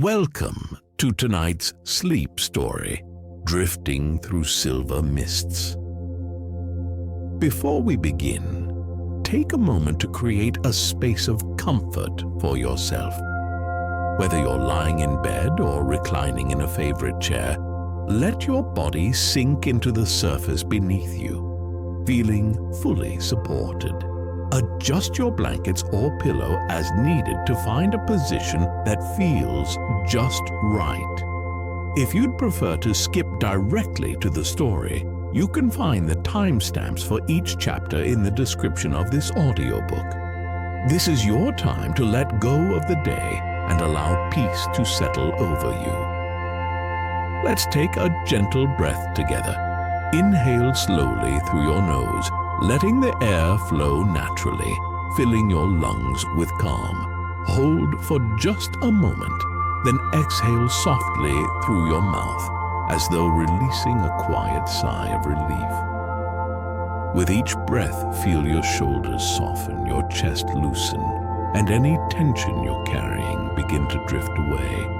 Welcome to tonight's sleep story, Drifting Through Silver Mists. Before we begin, take a moment to create a space of comfort for yourself. Whether you're lying in bed or reclining in a favorite chair, let your body sink into the surface beneath you, feeling fully supported. Adjust your blankets or pillow as needed to find a position that feels just right. If you'd prefer to skip directly to the story, you can find the timestamps for each chapter in the description of this audiobook. This is your time to let go of the day and allow peace to settle over you. Let's take a gentle breath together. Inhale slowly through your nose, letting the air flow naturally, filling your lungs with calm. Hold for just a moment, then exhale softly through your mouth, as though releasing a quiet sigh of relief. With each breath, feel your shoulders soften, your chest loosen, and any tension you're carrying begin to drift away.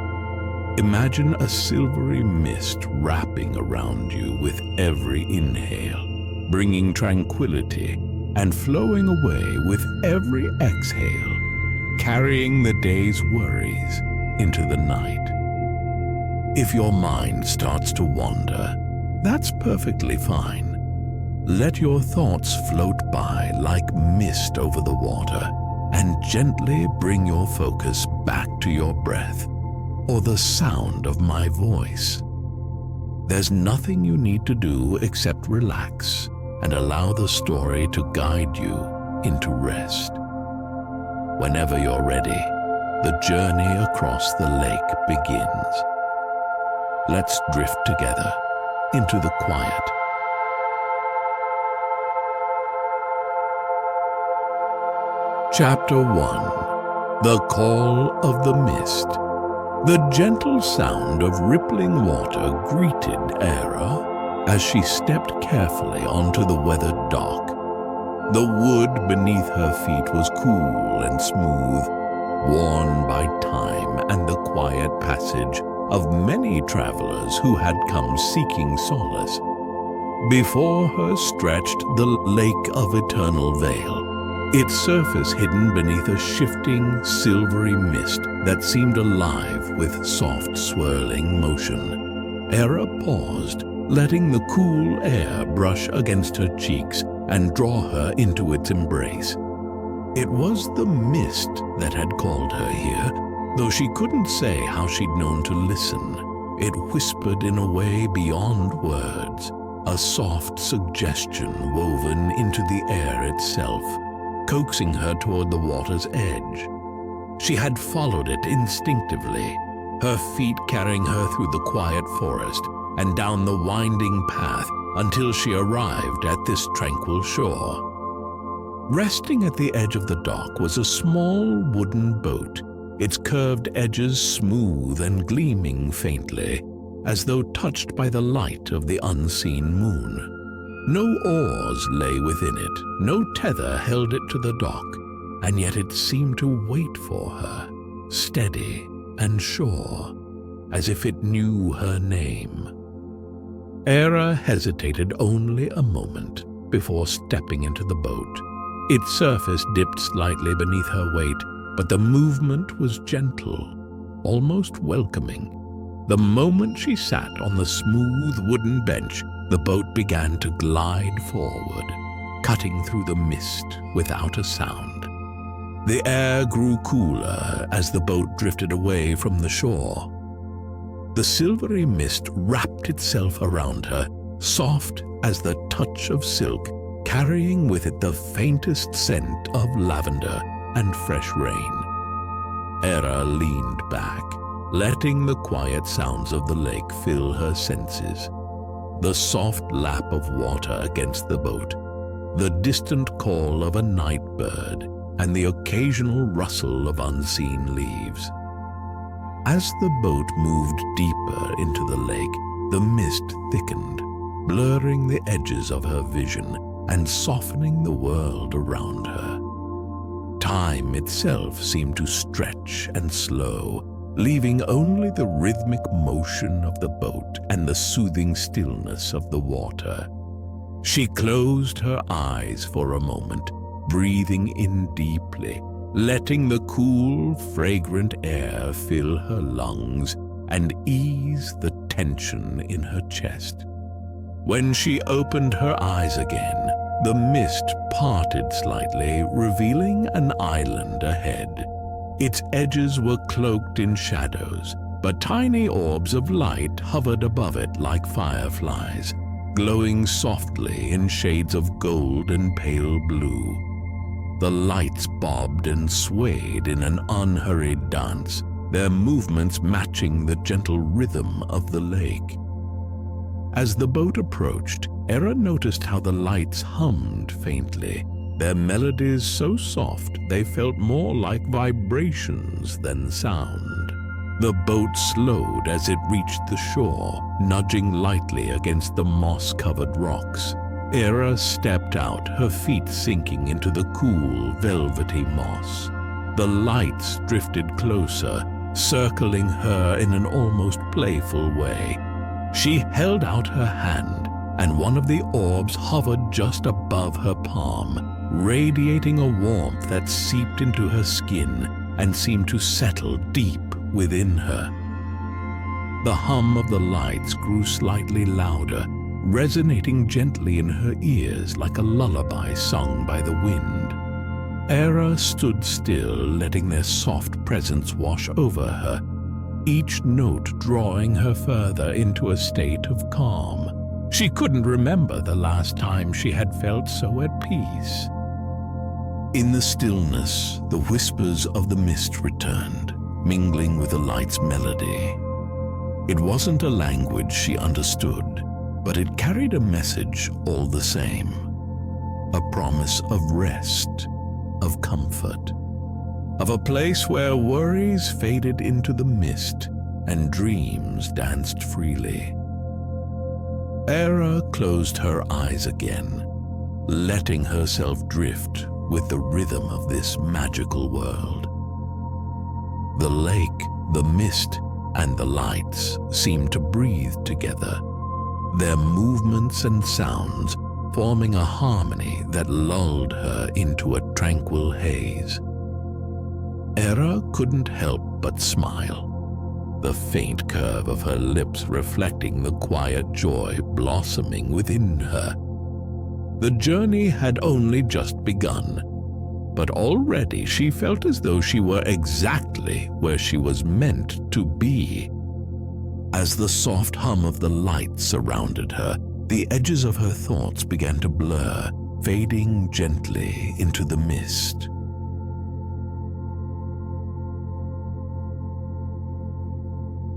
Imagine a silvery mist wrapping around you with every inhale, bringing tranquility and flowing away with every exhale, carrying the day's worries into the night. If your mind starts to wander, that's perfectly fine. Let your thoughts float by like mist over the water, and gently bring your focus back to your breath or the sound of my voice. There's nothing you need to do except relax and allow the story to guide you into rest. Whenever you're ready, the journey across the lake begins. Let's drift together into the quiet. Chapter 1. The Call of the Mist. The gentle sound of rippling water greeted Eira as she stepped carefully onto the weathered dock. The wood beneath her feet was cool and smooth, worn by time and the quiet passage of many travelers who had come seeking solace. Before her stretched the Lake of Eternal Veil, its surface hidden beneath a shifting, silvery mist that seemed alive with soft, swirling motion. Eira paused, letting the cool air brush against her cheeks and draw her into its embrace. It was the mist that had called her here, though she couldn't say how she'd known to listen. It whispered in a way beyond words, a soft suggestion woven into the air itself, coaxing her toward the water's edge. She had followed it instinctively, her feet carrying her through the quiet forest and down the winding path until she arrived at this tranquil shore. Resting at the edge of the dock was a small wooden boat, its curved edges smooth and gleaming faintly, as though touched by the light of the unseen moon. No oars lay within it, no tether held it to the dock, and yet it seemed to wait for her, steady and sure, as if it knew her name. Eira hesitated only a moment before stepping into the boat. Its surface dipped slightly beneath her weight, but the movement was gentle, almost welcoming. The moment she sat on the smooth wooden bench, the boat began to glide forward, cutting through the mist without a sound. The air grew cooler as the boat drifted away from the shore. The silvery mist wrapped itself around her, soft as the touch of silk, carrying with it the faintest scent of lavender and fresh rain. Eira leaned back, letting the quiet sounds of the lake fill her senses. The soft lap of water against the boat, the distant call of a night bird, and the occasional rustle of unseen leaves. As the boat moved deeper into the lake, the mist thickened, blurring the edges of her vision and softening the world around her. Time itself seemed to stretch and slow, leaving only the rhythmic motion of the boat and the soothing stillness of the water. She closed her eyes for a moment, breathing in deeply, letting the cool, fragrant air fill her lungs and ease the tension in her chest. When she opened her eyes again, the mist parted slightly, revealing an island ahead. Its edges were cloaked in shadows, but tiny orbs of light hovered above it like fireflies, glowing softly in shades of gold and pale blue. The lights bobbed and swayed in an unhurried dance, their movements matching the gentle rhythm of the lake. As the boat approached, Eira noticed how the lights hummed faintly, their melodies so soft they felt more like vibrations than sound. The boat slowed as it reached the shore, nudging lightly against the moss-covered rocks. Eira stepped out, her feet sinking into the cool, velvety moss. The lights drifted closer, circling her in an almost playful way. She held out her hand, and one of the orbs hovered just above her palm, radiating a warmth that seeped into her skin and seemed to settle deep within her. The hum of the lights grew slightly louder, resonating gently in her ears like a lullaby sung by the wind. Eira stood still, letting their soft presence wash over her, each note drawing her further into a state of calm. She couldn't remember the last time she had felt so at peace. In the stillness, the whispers of the mist returned, mingling with the light's melody. It wasn't a language she understood, but it carried a message all the same. A promise of rest, of comfort, of a place where worries faded into the mist and dreams danced freely. Eira closed her eyes again, letting herself drift with the rhythm of this magical world. The lake, the mist, and the lights seemed to breathe together, their movements and sounds forming a harmony that lulled her into a tranquil haze. Eira couldn't help but smile, the faint curve of her lips reflecting the quiet joy blossoming within her. The journey had only just begun, but already she felt as though she were exactly where she was meant to be. As the soft hum of the light surrounded her, the edges of her thoughts began to blur, fading gently into the mist.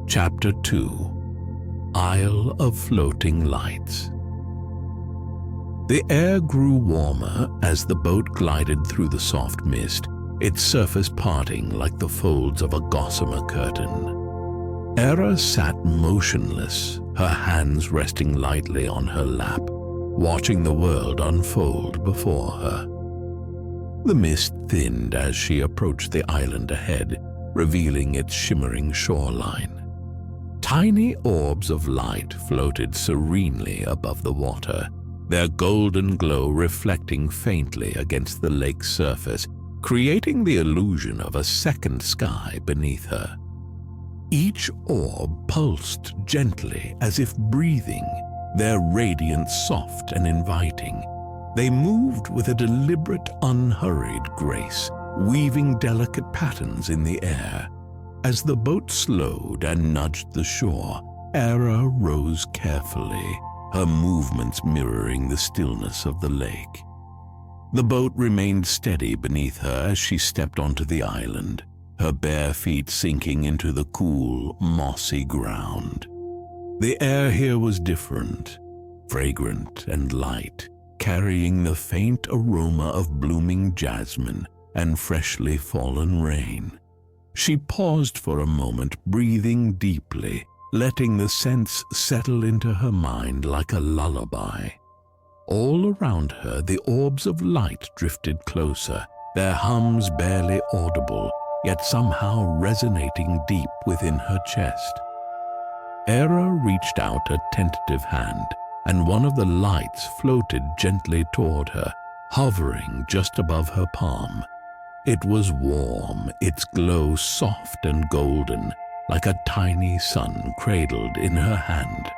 Chapter 2: Isle of Floating Lights. The air grew warmer as the boat glided through the soft mist, its surface parting like the folds of a gossamer curtain. Eira sat motionless, her hands resting lightly on her lap, watching the world unfold before her. The mist thinned as she approached the island ahead, revealing its shimmering shoreline. Tiny orbs of light floated serenely above the water, their golden glow reflecting faintly against the lake's surface, creating the illusion of a second sky beneath her. Each orb pulsed gently as if breathing, their radiance soft and inviting. They moved with a deliberate, unhurried grace, weaving delicate patterns in the air. As the boat slowed and nudged the shore, Eira rose carefully, her movements mirroring the stillness of the lake. The boat remained steady beneath her as she stepped onto the island, her bare feet sinking into the cool, mossy ground. The air here was different, fragrant and light, carrying the faint aroma of blooming jasmine and freshly fallen rain. She paused for a moment, breathing deeply, letting the scents settle into her mind like a lullaby. All around her, the orbs of light drifted closer, their hums barely audible, yet somehow resonating deep within her chest. Eira reached out a tentative hand, and one of the lights floated gently toward her, hovering just above her palm. It was warm, its glow soft and golden, like a tiny sun cradled in her hand.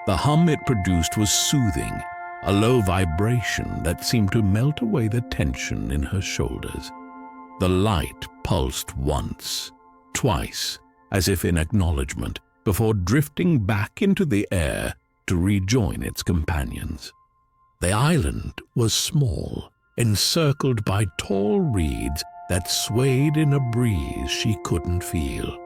The hum it produced was soothing, a low vibration that seemed to melt away the tension in her shoulders. The light pulsed once, twice, as if in acknowledgement, before drifting back into the air to rejoin its companions. The island was small, encircled by tall reeds that swayed in a breeze she couldn't feel.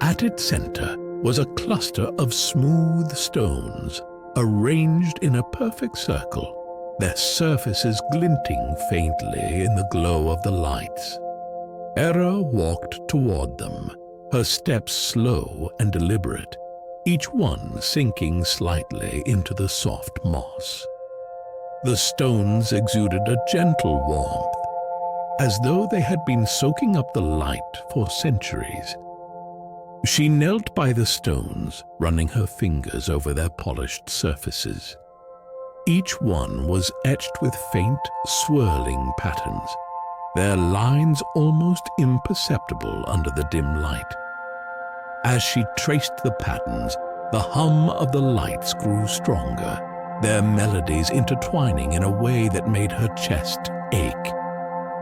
At its center was a cluster of smooth stones, arranged in a perfect circle, their surfaces glinting faintly in the glow of the lights. Eira walked toward them, her steps slow and deliberate, each one sinking slightly into the soft moss. The stones exuded a gentle warmth, as though they had been soaking up the light for centuries. She knelt by the stones, running her fingers over their polished surfaces. Each one was etched with faint, swirling patterns, their lines almost imperceptible under the dim light. As she traced the patterns, the hum of the lights grew stronger, their melodies intertwining in a way that made her chest ache,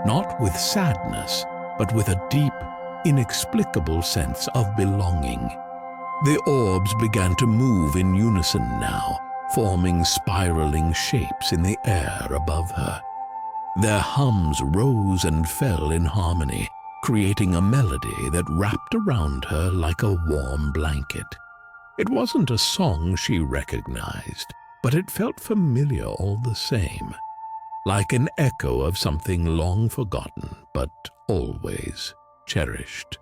not with sadness, but with a deep, inexplicable sense of belonging. The orbs began to move in unison now, forming spiraling shapes in the air above her. Their hums rose and fell in harmony, creating a melody that wrapped around her like a warm blanket. It wasn't a song she recognized, but it felt familiar all the same, like an echo of something long forgotten but always cherished.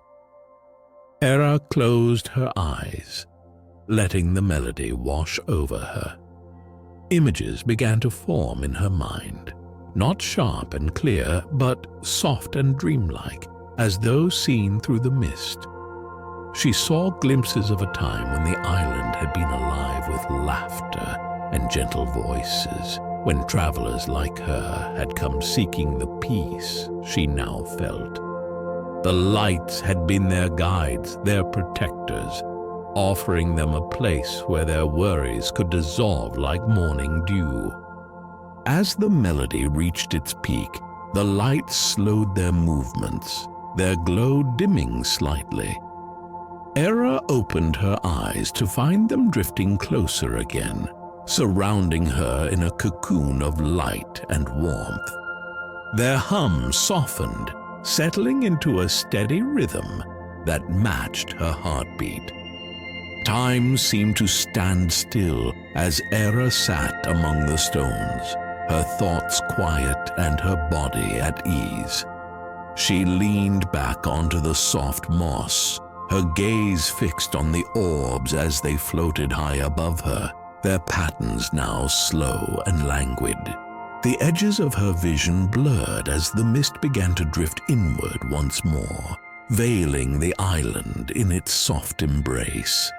Eira closed her eyes, letting the melody wash over her. Images began to form in her mind, not sharp and clear, but soft and dreamlike, as though seen through the mist. She saw glimpses of a time when the island had been alive with laughter and gentle voices, when travelers like her had come seeking the peace she now felt. The lights had been their guides, their protectors, offering them a place where their worries could dissolve like morning dew. As the melody reached its peak, the lights slowed their movements, their glow dimming slightly. Eira opened her eyes to find them drifting closer again, surrounding her in a cocoon of light and warmth. Their hum softened, settling into a steady rhythm that matched her heartbeat. Time seemed to stand still as Eira sat among the stones, her thoughts quiet and her body at ease. She leaned back onto the soft moss, her gaze fixed on the orbs as they floated high above her, their patterns now slow and languid. The edges of her vision blurred as the mist began to drift inward once more, veiling the island in its soft embrace.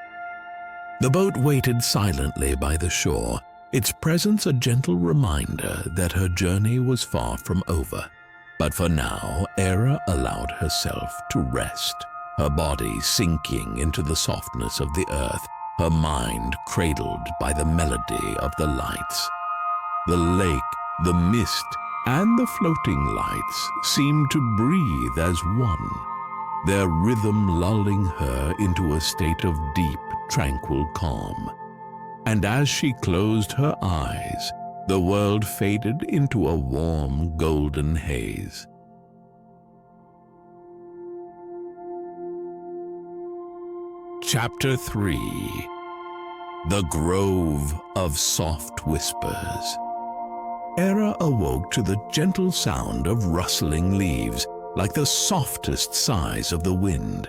The boat waited silently by the shore, its presence a gentle reminder that her journey was far from over. But for now, Eira allowed herself to rest, her body sinking into the softness of the earth, her mind cradled by the melody of the lights. The lake, the mist, and the floating lights seemed to breathe as one, their rhythm lulling her into a state of deep, tranquil calm. And as she closed her eyes, the world faded into a warm, golden haze. Chapter 3. The Grove of Soft Whispers. Eira awoke to the gentle sound of rustling leaves, like the softest sighs of the wind.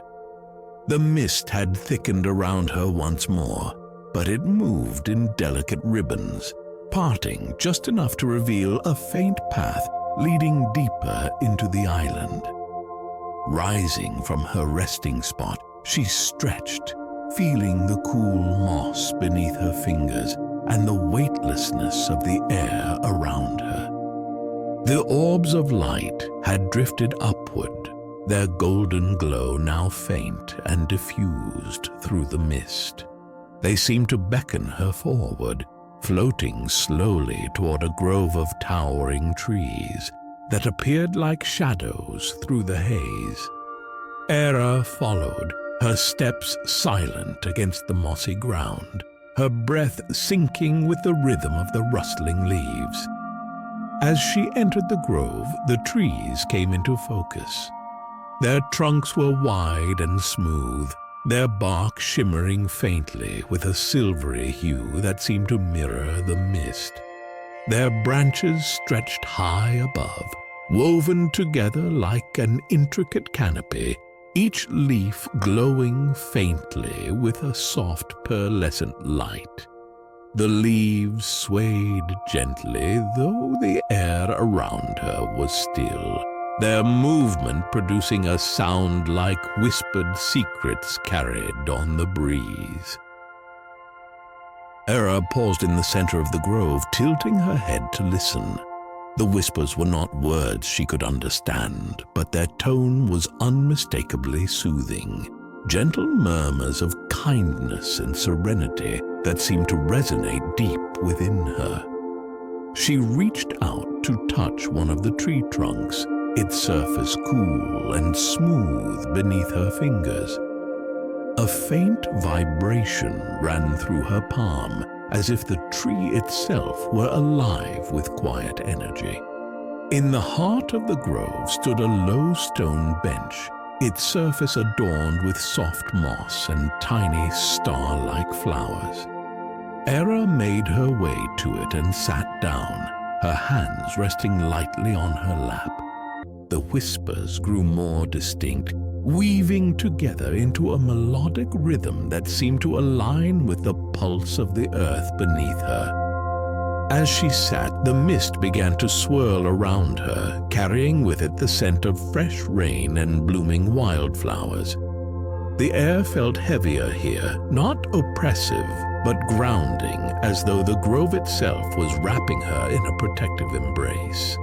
The mist had thickened around her once more, but it moved in delicate ribbons, parting just enough to reveal a faint path leading deeper into the island. Rising from her resting spot, she stretched, feeling the cool moss beneath her fingers and the weightlessness of the air around her. The orbs of light had drifted upward, their golden glow now faint and diffused through the mist. They seemed to beckon her forward, floating slowly toward a grove of towering trees that appeared like shadows through the haze. Eira followed, her steps silent against the mossy ground, her breath syncing with the rhythm of the rustling leaves. As she entered the grove, the trees came into focus. Their trunks were wide and smooth, their bark shimmering faintly with a silvery hue that seemed to mirror the mist. Their branches stretched high above, woven together like an intricate canopy, each leaf glowing faintly with a soft pearlescent light. The leaves swayed gently, though the air around her was still, their movement producing a sound like whispered secrets carried on the breeze. Eira paused in the center of the grove, tilting her head to listen. The whispers were not words she could understand, but their tone was unmistakably soothing, gentle murmurs of kindness and serenity that seemed to resonate deep within her. She reached out to touch one of the tree trunks, its surface cool and smooth beneath her fingers. A faint vibration ran through her palm, as if the tree itself were alive with quiet energy. In the heart of the grove stood a low stone bench, its surface adorned with soft moss and tiny star-like flowers. Eira made her way to it and sat down, her hands resting lightly on her lap. The whispers grew more distinct, weaving together into a melodic rhythm that seemed to align with the pulse of the earth beneath her. As she sat, the mist began to swirl around her, carrying with it the scent of fresh rain and blooming wildflowers. The air felt heavier here, not oppressive, but grounding, as though the grove itself was wrapping her in a protective embrace.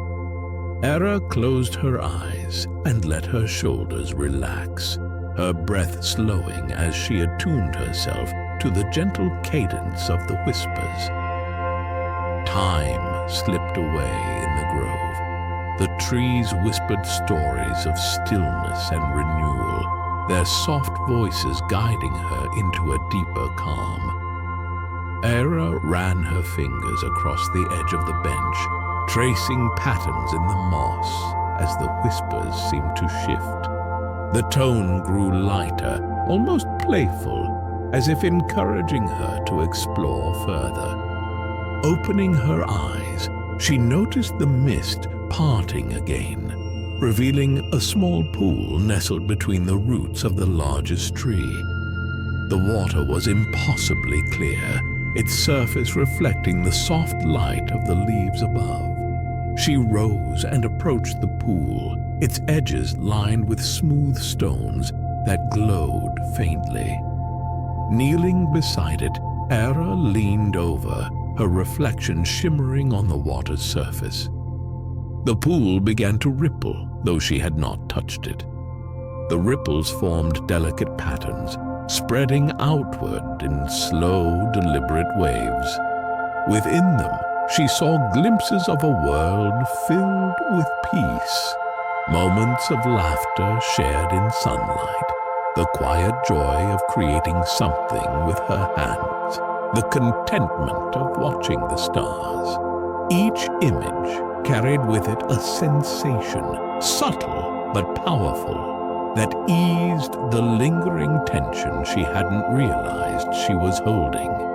Eira closed her eyes and let her shoulders relax, her breath slowing as she attuned herself to the gentle cadence of the whispers. Time slipped away in the grove. The trees whispered stories of stillness and renewal, their soft voices guiding her into a deeper calm. Eira ran her fingers across the edge of the bench, tracing patterns in the moss as the whispers seemed to shift. The tone grew lighter, almost playful, as if encouraging her to explore further. Opening her eyes, she noticed the mist parting again, revealing a small pool nestled between the roots of the largest tree. The water was impossibly clear, its surface reflecting the soft light of the leaves above. She rose and approached the pool, its edges lined with smooth stones that glowed faintly. Kneeling beside it, Eira leaned over, her reflection shimmering on the water's surface. The pool began to ripple, though she had not touched it. The ripples formed delicate patterns, spreading outward in slow, deliberate waves. Within them, she saw glimpses of a world filled with peace, moments of laughter shared in sunlight, the quiet joy of creating something with her hands, the contentment of watching the stars. Each image carried with it a sensation, subtle but powerful, that eased the lingering tension she hadn't realized she was holding.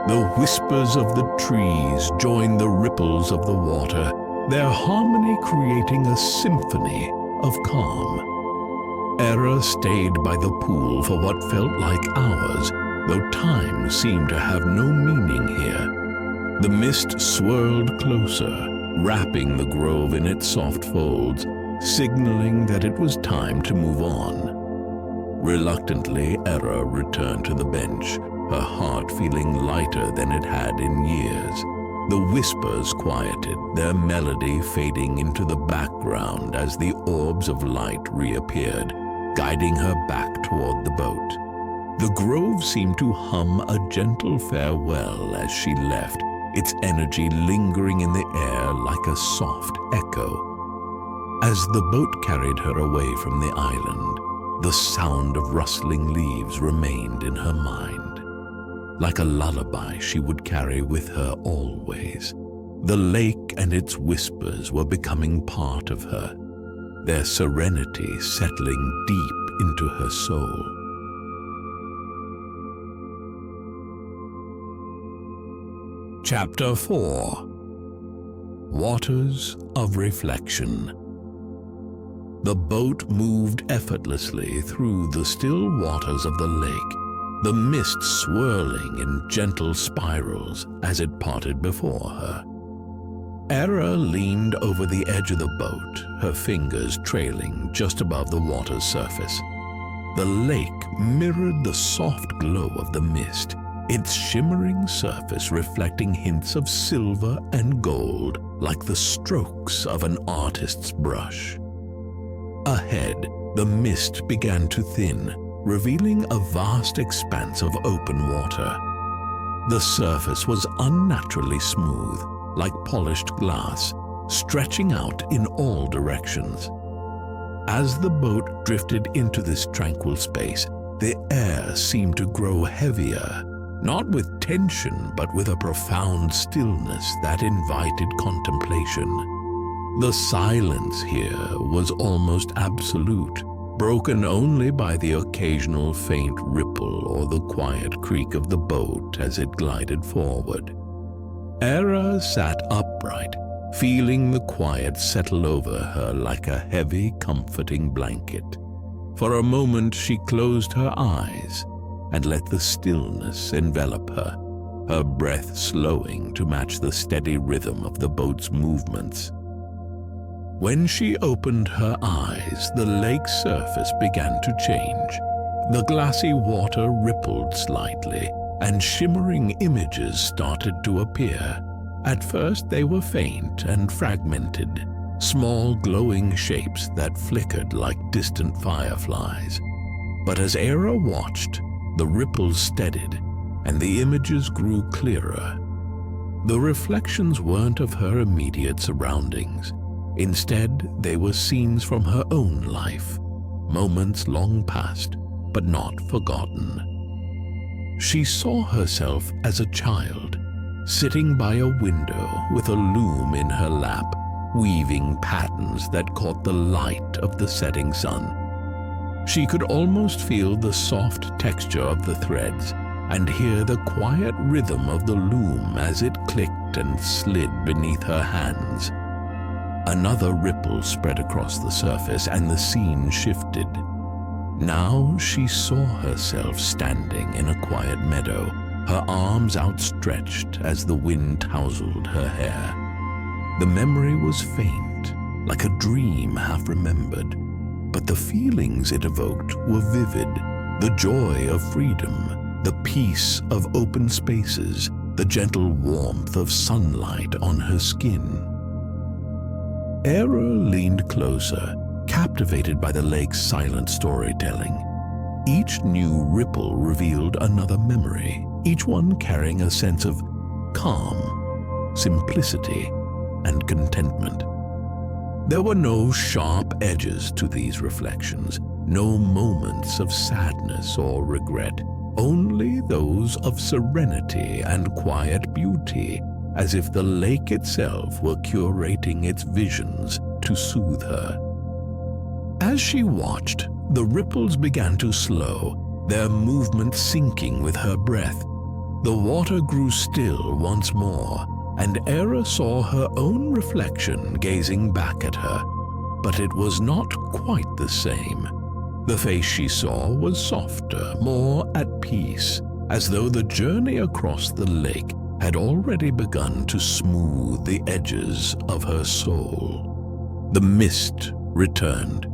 The whispers of the trees joined the ripples of the water, their harmony creating a symphony of calm. Eira stayed by the pool for what felt like hours, though time seemed to have no meaning here. The mist swirled closer, wrapping the grove in its soft folds, signaling that it was time to move on. Reluctantly, Eira returned to the bench, her heart feeling lighter than it had in years. The whispers quieted, their melody fading into the background as the orbs of light reappeared, guiding her back toward the boat. The grove seemed to hum a gentle farewell as she left, its energy lingering in the air like a soft echo. As the boat carried her away from the island, the sound of rustling leaves remained in her mind. Like a lullaby she would carry with her always. The lake and its whispers were becoming part of her, their serenity settling deep into her soul. Chapter 4. Waters of Reflection. The boat moved effortlessly through the still waters of the lake, the mist swirling in gentle spirals as it parted before her. Eira leaned over the edge of the boat, her fingers trailing just above the water's surface. The lake mirrored the soft glow of the mist, its shimmering surface reflecting hints of silver and gold like the strokes of an artist's brush. Ahead, the mist began to thin, revealing a vast expanse of open water. The surface was unnaturally smooth, like polished glass, stretching out in all directions. As the boat drifted into this tranquil space, the air seemed to grow heavier, not with tension, but with a profound stillness that invited contemplation. The silence here was almost absolute, broken only by the occasional faint ripple or the quiet creak of the boat as it glided forward. Eira sat upright, feeling the quiet settle over her like a heavy, comforting blanket. For a moment she closed her eyes and let the stillness envelop her, her breath slowing to match the steady rhythm of the boat's movements. When she opened her eyes, the lake's surface began to change. The glassy water rippled slightly, and shimmering images started to appear. At first they were faint and fragmented, small glowing shapes that flickered like distant fireflies. But as Eira watched, the ripples steadied, and the images grew clearer. The reflections weren't of her immediate surroundings. Instead, they were scenes from her own life, moments long past, but not forgotten. She saw herself as a child, sitting by a window with a loom in her lap, weaving patterns that caught the light of the setting sun. She could almost feel the soft texture of the threads and hear the quiet rhythm of the loom as it clicked and slid beneath her hands. Another ripple spread across the surface and the scene shifted. Now she saw herself standing in a quiet meadow, her arms outstretched as the wind tousled her hair. The memory was faint, like a dream half-remembered, but the feelings it evoked were vivid. The joy of freedom, the peace of open spaces, the gentle warmth of sunlight on her skin. Eira leaned closer, captivated by the lake's silent storytelling. Each new ripple revealed another memory, each one carrying a sense of calm, simplicity, and contentment. There were no sharp edges to these reflections, no moments of sadness or regret, only those of serenity and quiet beauty, as if the lake itself were curating its visions to soothe her. As she watched, the ripples began to slow, their movement syncing with her breath. The water grew still once more, and Eira saw her own reflection gazing back at her. But it was not quite the same. The face she saw was softer, more at peace, as though the journey across the lake had already begun to smooth the edges of her soul. The mist returned,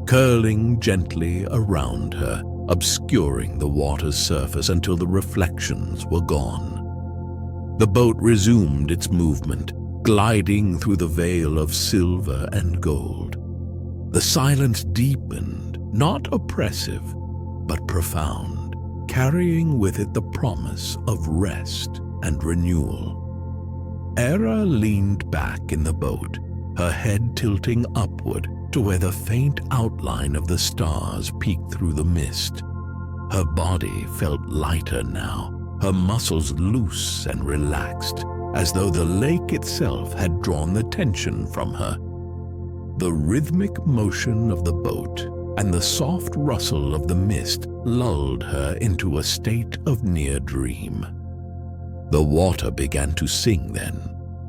curling gently around her, obscuring the water's surface until the reflections were gone. The boat resumed its movement, gliding through the veil of silver and gold. The silence deepened, not oppressive, but profound, carrying with it the promise of rest and renewal. Eira leaned back in the boat, her head tilting upward to where the faint outline of the stars peeked through the mist. Her body felt lighter now, her muscles loose and relaxed, as though the lake itself had drawn the tension from her. The rhythmic motion of the boat and the soft rustle of the mist lulled her into a state of near dream. The water began to sing then,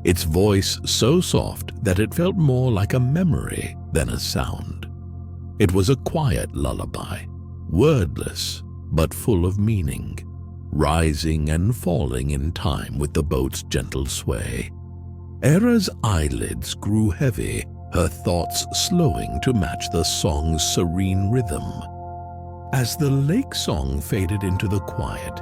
its voice so soft that it felt more like a memory than a sound. It was a quiet lullaby, wordless but full of meaning, rising and falling in time with the boat's gentle sway. Eira's eyelids grew heavy, her thoughts slowing to match the song's serene rhythm. As the lake song faded into the quiet,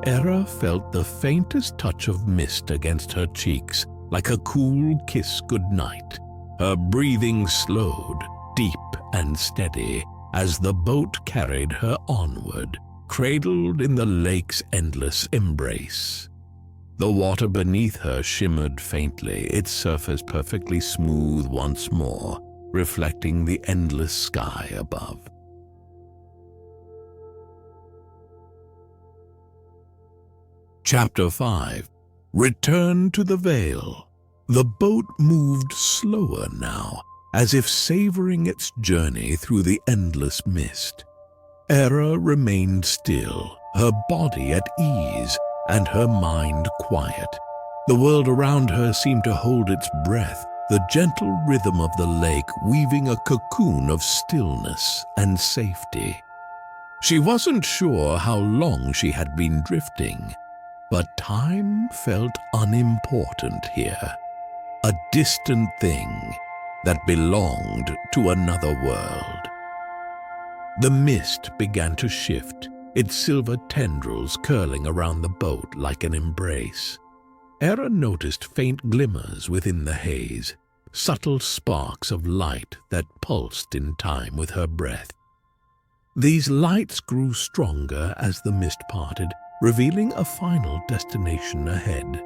Eira felt the faintest touch of mist against her cheeks, like a cool kiss goodnight. Her breathing slowed, deep and steady, as the boat carried her onward, cradled in the lake's endless embrace. The water beneath her shimmered faintly, its surface perfectly smooth once more, reflecting the endless sky above. Chapter 5. Return to the Vale. The boat moved slower now, as if savoring its journey through the endless mist. Eira remained still, her body at ease and her mind quiet. The world around her seemed to hold its breath, the gentle rhythm of the lake weaving a cocoon of stillness and safety. She wasn't sure how long she had been drifting, but time felt unimportant here, a distant thing that belonged to another world. The mist began to shift, its silver tendrils curling around the boat like an embrace. Eira noticed faint glimmers within the haze, subtle sparks of light that pulsed in time with her breath. These lights grew stronger as the mist parted, revealing a final destination ahead.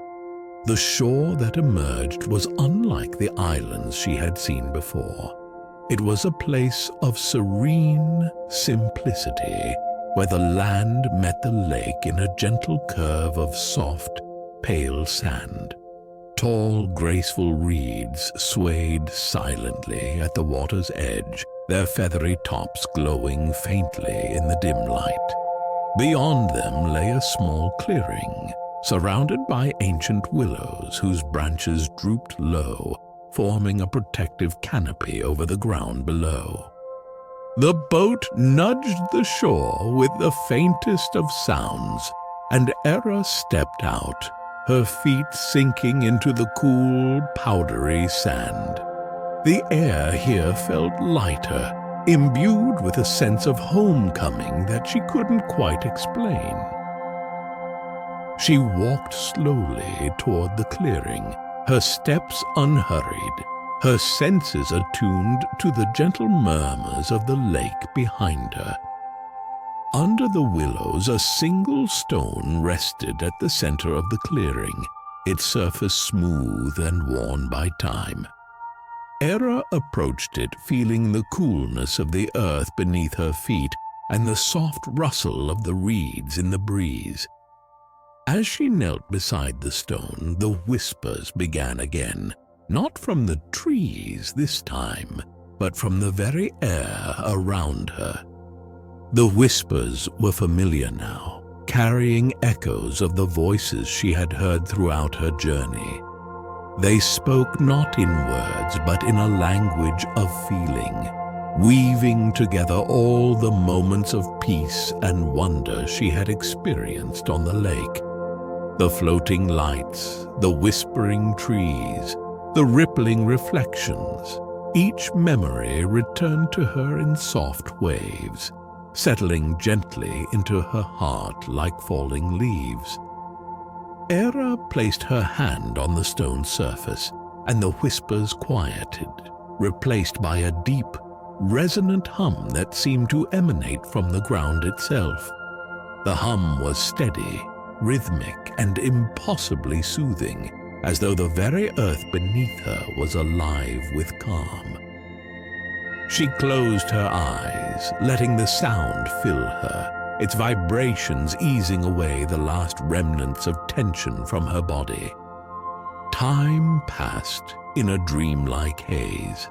The shore that emerged was unlike the islands she had seen before. It was a place of serene simplicity, where the land met the lake in a gentle curve of soft, pale sand. Tall, graceful reeds swayed silently at the water's edge, their feathery tops glowing faintly in the dim light. Beyond them lay a small clearing, surrounded by ancient willows whose branches drooped low, forming a protective canopy over the ground below. The boat nudged the shore with the faintest of sounds, and Eira stepped out, her feet sinking into the cool, powdery sand. The air here felt lighter, imbued with a sense of homecoming that she couldn't quite explain. She walked slowly toward the clearing, her steps unhurried, her senses attuned to the gentle murmurs of the lake behind her. Under the willows, a single stone rested at the center of the clearing, its surface smooth and worn by time. Eira approached it, feeling the coolness of the earth beneath her feet and the soft rustle of the reeds in the breeze. As she knelt beside the stone, the whispers began again, not from the trees this time, but from the very air around her. The whispers were familiar now, carrying echoes of the voices she had heard throughout her journey. They spoke not in words, but in a language of feeling, weaving together all the moments of peace and wonder she had experienced on the lake. The floating lights, the whispering trees, the rippling reflections. Each memory returned to her in soft waves, settling gently into her heart like falling leaves. Eira placed her hand on the stone surface, and the whispers quieted, replaced by a deep, resonant hum that seemed to emanate from the ground itself. The hum was steady, rhythmic, and impossibly soothing, as though the very earth beneath her was alive with calm. She closed her eyes, letting the sound fill her, its vibrations easing away the last remnants of tension from her body. Time passed in a dreamlike haze.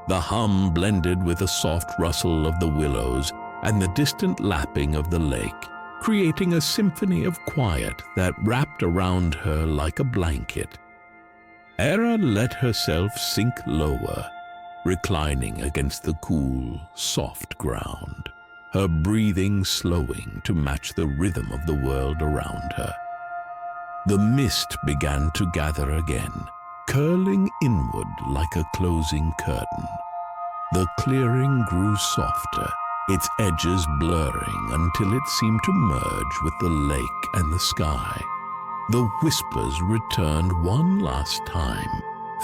The hum blended with the soft rustle of the willows and the distant lapping of the lake, creating a symphony of quiet that wrapped around her like a blanket. Eira let herself sink lower, reclining against the cool, soft ground, her breathing slowing to match the rhythm of the world around her. The mist began to gather again, curling inward like a closing curtain. The clearing grew softer, its edges blurring until it seemed to merge with the lake and the sky. The whispers returned one last time,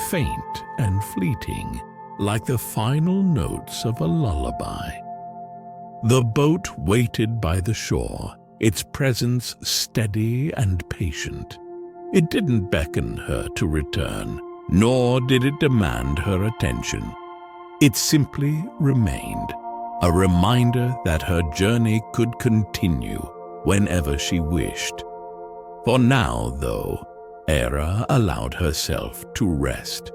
faint and fleeting, like the final notes of a lullaby. The boat waited by the shore, its presence steady and patient. It didn't beckon her to return, nor did it demand her attention. It simply remained, a reminder that her journey could continue whenever she wished. For now, though, Eira allowed herself to rest.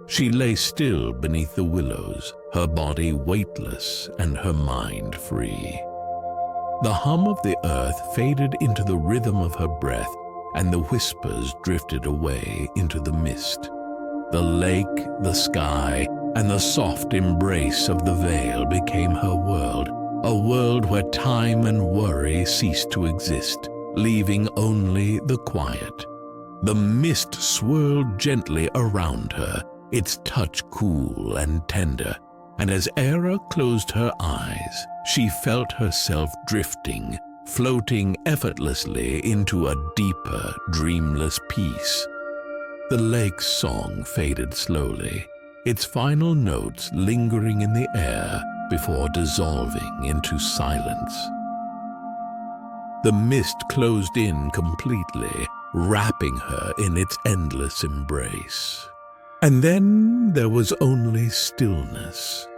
She lay still beneath the willows, her body weightless and her mind free. The hum of the earth faded into the rhythm of her breath, and the whispers drifted away into the mist. The lake, the sky, and the soft embrace of the veil became her world, a world where time and worry ceased to exist, leaving only the quiet. The mist swirled gently around her, its touch cool and tender, and as Eira closed her eyes, she felt herself drifting, floating effortlessly into a deeper, dreamless peace. The lake's song faded slowly, its final notes lingering in the air before dissolving into silence. The mist closed in completely, wrapping her in its endless embrace. And then there was only stillness,